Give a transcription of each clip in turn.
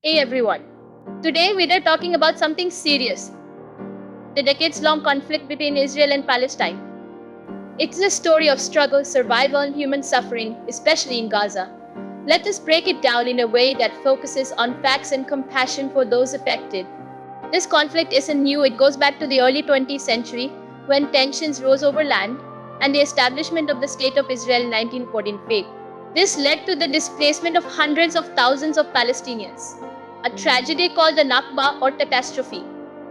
Hey everyone. Today we are talking about something serious, the decades long conflict between Israel and Palestine. It's a story of struggle, survival, and human suffering, especially in Gaza. Let us break it down in a way that focuses on facts and compassion for those affected. This conflict isn't new, it goes back to the early 20th century when tensions rose over land and the establishment of the State of Israel in 1914 failed. This led to the displacement of hundreds of thousands of Palestinians, a tragedy called the Nakba or catastrophe.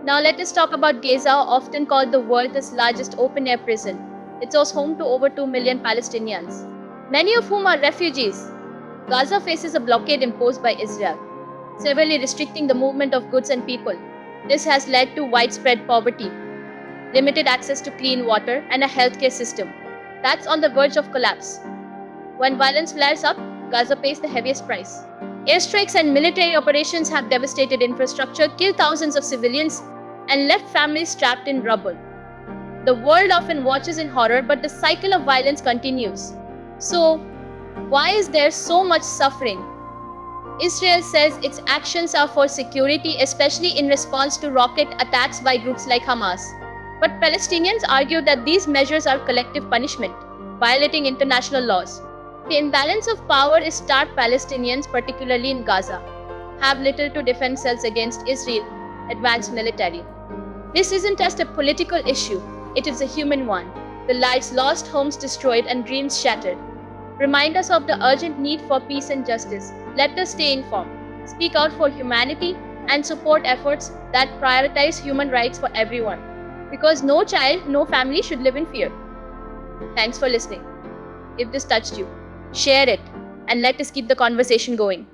Now let us talk about Gaza, often called the world's largest open-air prison. It was home to over 2 million Palestinians, many of whom are refugees. Gaza faces a blockade imposed by Israel, severely restricting the movement of goods and people. This has led to widespread poverty, limited access to clean water, and a healthcare system that's on the verge of collapse. When violence flares up, Gaza pays the heaviest price. Airstrikes and military operations have devastated infrastructure, killed thousands of civilians, and left families trapped in rubble. The world often watches in horror, but the cycle of violence continues. So, why is there so much suffering? Israel says its actions are for security, especially in response to rocket attacks by groups like Hamas. But Palestinians argue that these measures are collective punishment, violating international laws. The imbalance of power is stark. Palestinians, particularly in Gaza, have little to defend themselves against Israel's advanced military. This isn't just a political issue, it is a human one. The lives lost, homes destroyed, and dreams shattered remind us of the urgent need for peace and justice. Let us stay informed, speak out for humanity, and support efforts that prioritize human rights for everyone. Because no child, no family should live in fear. Thanks for listening. If this touched you, share it and let us keep the conversation going.